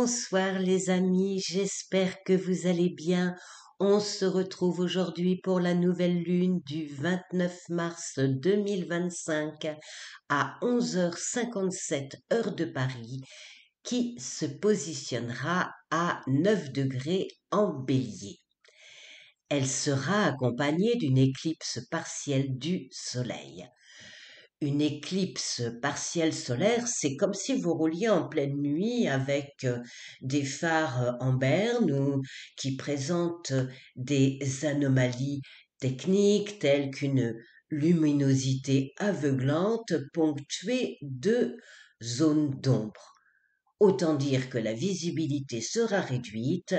Bonsoir les amis, j'espère que vous allez bien. On se retrouve aujourd'hui pour la nouvelle lune du 29 mars 2025 à 11h57 heure de Paris qui se positionnera à 9 degrés en bélier. Elle sera accompagnée d'une éclipse partielle du soleil. Une éclipse partielle solaire, c'est comme si vous rouliez en pleine nuit avec des phares en berne ou qui présentent des anomalies techniques telles qu'une luminosité aveuglante ponctuée de zones d'ombre. Autant dire que la visibilité sera réduite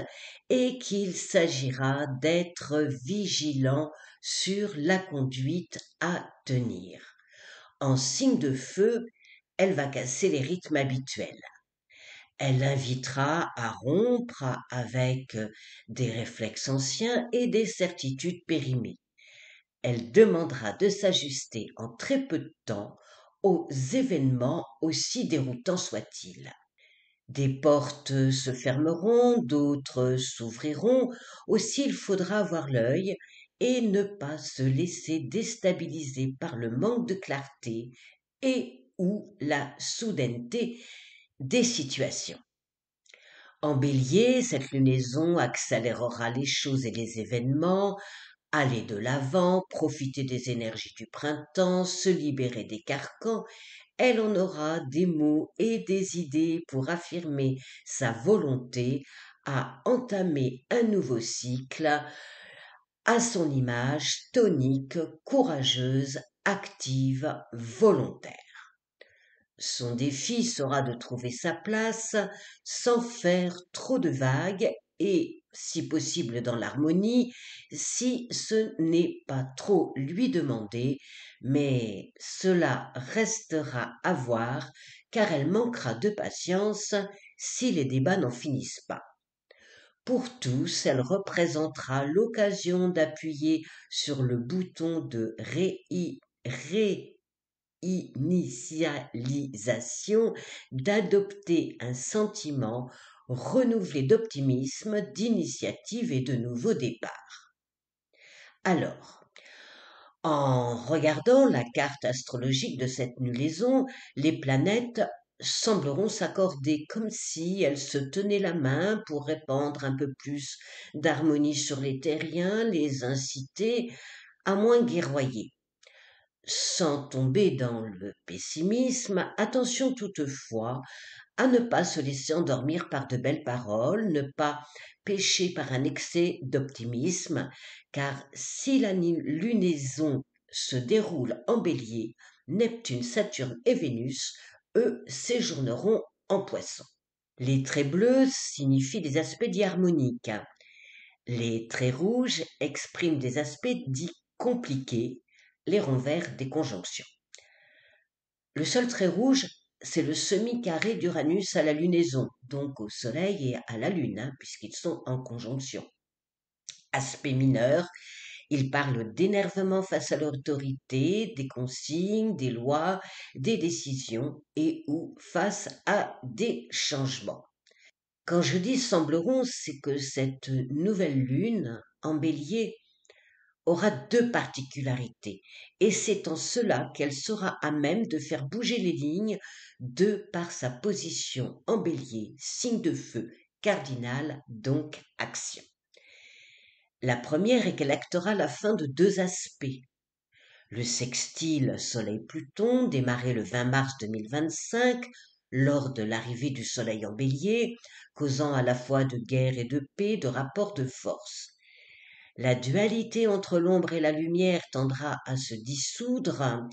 et qu'il s'agira d'être vigilant sur la conduite à tenir. En signe de feu, elle va casser les rythmes habituels. Elle invitera à rompre avec des réflexes anciens et des certitudes périmées. Elle demandera de s'ajuster en très peu de temps aux événements aussi déroutants soient-ils. Des portes se fermeront, d'autres s'ouvriront, aussi il faudra avoir l'œil et ne pas se laisser déstabiliser par le manque de clarté et ou la soudaineté des situations. En bélier, cette lunaison accélérera les choses et les événements, aller de l'avant, profiter des énergies du printemps, se libérer des carcans. Elle en aura des mots et des idées pour affirmer sa volonté à entamer un nouveau cycle à son image tonique, courageuse, active, volontaire. Son défi sera de trouver sa place sans faire trop de vagues et, si possible dans l'harmonie, si ce n'est pas trop lui demander, mais cela restera à voir car elle manquera de patience si les débats n'en finissent pas. Pour tous, elle représentera l'occasion d'appuyer sur le bouton de réinitialisation, d'adopter un sentiment renouvelé d'optimisme, d'initiative et de nouveaux départs. Alors, en regardant la carte astrologique de cette lunaison, les planètes sembleront s'accorder comme si elles se tenaient la main pour répandre un peu plus d'harmonie sur les terriens, les inciter à moins guerroyer. Sans tomber dans le pessimisme, attention toutefois à ne pas se laisser endormir par de belles paroles, ne pas pécher par un excès d'optimisme, car si la lunaison se déroule en bélier, Neptune, Saturne et Vénus, eux, séjourneront en poisson. Les traits bleus signifient des aspects dits harmoniques. Les traits rouges expriment des aspects dits compliqués, les ronds verts des conjonctions. Le seul trait rouge, c'est le semi-carré d'Uranus à la lunaison, donc au Soleil et à la Lune, puisqu'ils sont en conjonction. Aspect mineur, il parle d'énervement face à l'autorité, des consignes, des lois, des décisions et ou face à des changements. Quand je dis sembleront, c'est que cette nouvelle lune en bélier aura deux particularités, et c'est en cela qu'elle sera à même de faire bouger les lignes de par sa position en bélier, signe de feu, cardinal, donc action. La première est qu'elle actera la fin de deux aspects. Le sextile Soleil-Pluton, démarré le 20 mars 2025, lors de l'arrivée du Soleil en bélier, causant à la fois de guerre et de paix, de rapports de force. La dualité entre l'ombre et la lumière tendra à se dissoudre,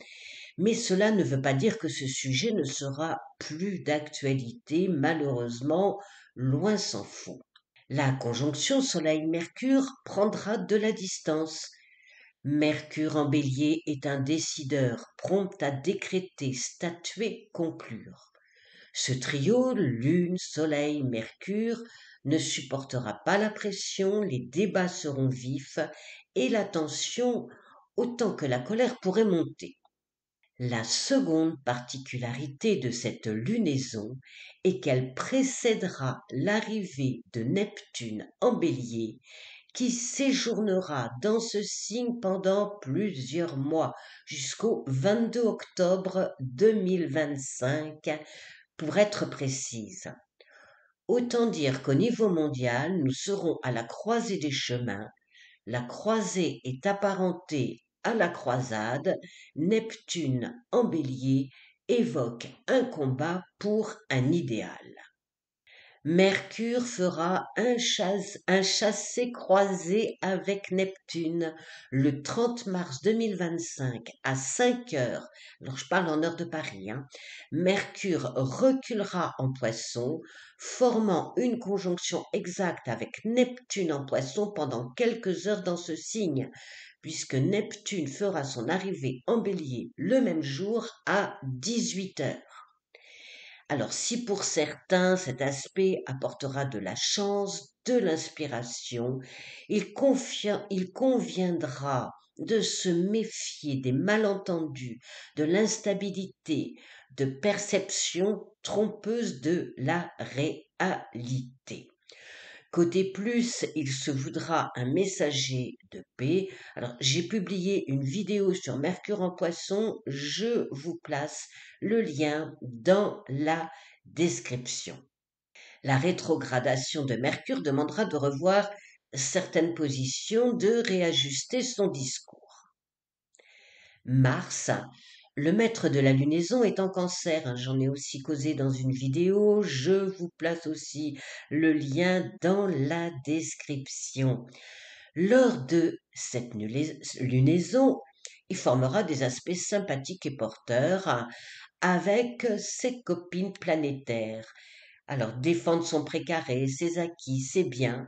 mais cela ne veut pas dire que ce sujet ne sera plus d'actualité, malheureusement, loin s'en faut. La conjonction Soleil-Mercure prendra de la distance. Mercure en bélier est un décideur, prompt à décréter, statuer, conclure. Ce trio, Lune, Soleil, Mercure, ne supportera pas la pression, les débats seront vifs et la tension autant que la colère pourrait monter. La seconde particularité de cette lunaison est qu'elle précédera l'arrivée de Neptune en Bélier, qui séjournera dans ce signe pendant plusieurs mois, jusqu'au 22 octobre 2025, pour être précise. Autant dire qu'au niveau mondial, nous serons à la croisée des chemins. La croisée est apparentée à la croisade. Neptune en Bélier évoque un combat pour un idéal. Mercure fera un chassé-croisé avec Neptune le 30 mars 2025 à 5 heures. Alors je parle en heure de Paris. Mercure reculera en Poisson, formant une conjonction exacte avec Neptune en Poisson pendant quelques heures dans ce signe, puisque Neptune fera son arrivée en Bélier le même jour à 18 heures. Alors si pour certains cet aspect apportera de la chance, de l'inspiration, il conviendra de se méfier des malentendus, de l'instabilité, de perceptions trompeuses de la réalité. Côté plus, il se voudra un messager de paix. Alors, j'ai publié une vidéo sur Mercure en Poisson. Je vous place le lien dans la description. La rétrogradation de Mercure demandera de revoir certaines positions, de réajuster son discours. Mars, le maître de la lunaison, est en Cancer. J'en ai aussi causé dans une vidéo. Je vous place aussi le lien dans la description. Lors de cette lunaison, il formera des aspects sympathiques et porteurs avec ses copines planétaires. Alors, défendre son précaré, ses acquis, ses biens,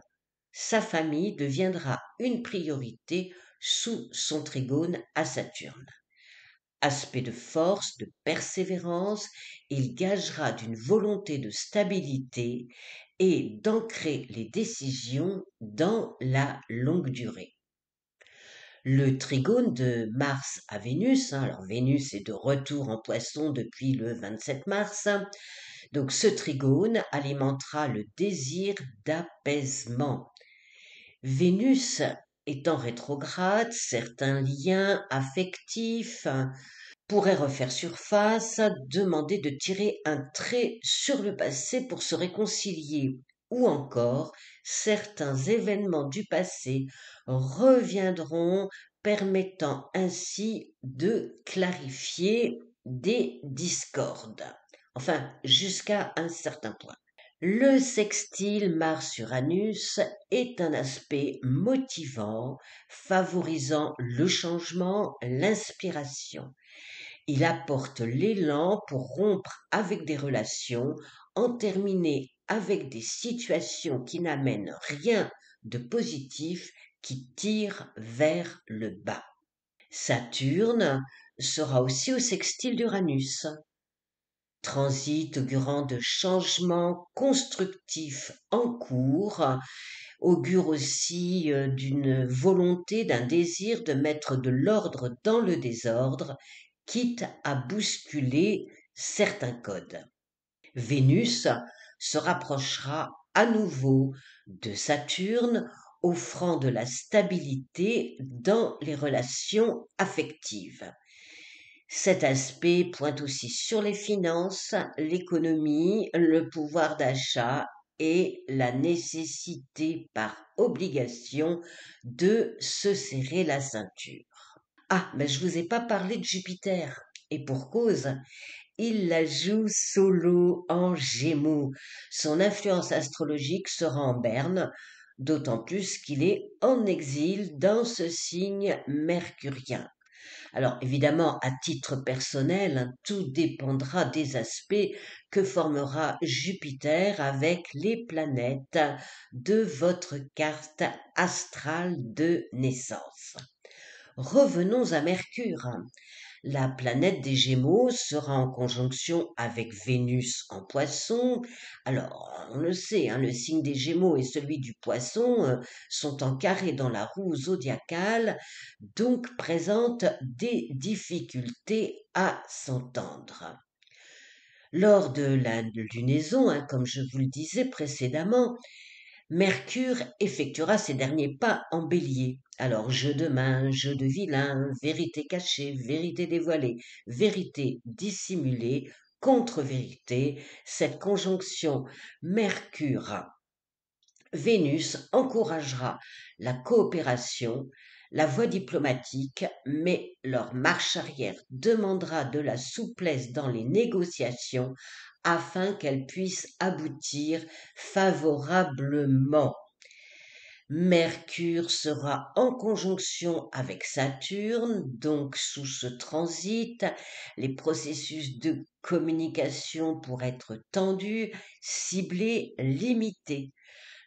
sa famille deviendra une priorité sous son trigone à Saturne. Aspect de force, de persévérance, il gagera d'une volonté de stabilité et d'ancrer les décisions dans la longue durée. Le trigone de Mars à Vénus, alors Vénus est de retour en Poisson depuis le 27 mars, donc ce trigone alimentera le désir d'apaisement. Vénus étant rétrograde, certains liens affectifs pourraient refaire surface, demander de tirer un trait sur le passé pour se réconcilier, ou encore certains événements du passé reviendront, permettant ainsi de clarifier des discordes. Enfin, jusqu'à un certain point. Le sextile Mars-Uranus est un aspect motivant, favorisant le changement, l'inspiration. Il apporte l'élan pour rompre avec des relations, en terminer avec des situations qui n'amènent rien de positif, qui tirent vers le bas. Saturne sera aussi au sextile d'Uranus. Transit augurant de changements constructifs en cours, augure aussi d'une volonté, d'un désir de mettre de l'ordre dans le désordre, quitte à bousculer certains codes. Vénus se rapprochera à nouveau de Saturne, offrant de la stabilité dans les relations affectives. Cet aspect pointe aussi sur les finances, l'économie, le pouvoir d'achat et la nécessité par obligation de se serrer la ceinture. Ah, mais je vous ai pas parlé de Jupiter. Et pour cause, il la joue solo en Gémeaux. Son influence astrologique sera en berne, d'autant plus qu'il est en exil dans ce signe mercurien. Alors évidemment, à titre personnel, tout dépendra des aspects que formera Jupiter avec les planètes de votre carte astrale de naissance. Revenons à Mercure. La planète des Gémeaux sera en conjonction avec Vénus en Poisson. Alors, on le sait, hein, le signe des Gémeaux et celui du Poisson sont en carré dans la roue zodiacale, donc présentent des difficultés à s'entendre. Lors de la lunaison, hein, comme je vous le disais précédemment, Mercure effectuera ses derniers pas en bélier. Alors, jeu de main, jeu de vilain, vérité cachée, vérité dévoilée, vérité dissimulée, contre-vérité, cette conjonction Mercure-Vénus encouragera la coopération, la voie diplomatique, mais leur marche arrière demandera de la souplesse dans les négociations afin qu'elles puissent aboutir favorablement. Mercure sera en conjonction avec Saturne, donc sous ce transit, les processus de communication pourraient être tendus, ciblés, limités.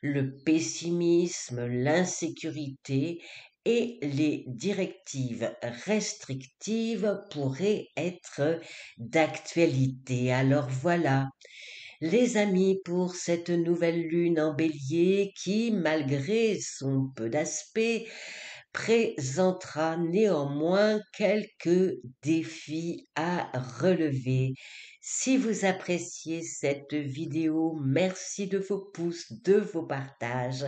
Le pessimisme, l'insécurité et les directives restrictives pourraient être d'actualité. Alors voilà, les amis, pour cette nouvelle lune en bélier qui, malgré son peu d'aspect, présentera néanmoins quelques défis à relever. Si vous appréciez cette vidéo, merci de vos pouces, de vos partages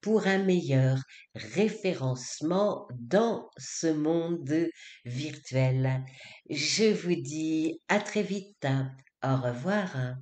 pour un meilleur référencement dans ce monde virtuel. Je vous dis à très vite. Au revoir.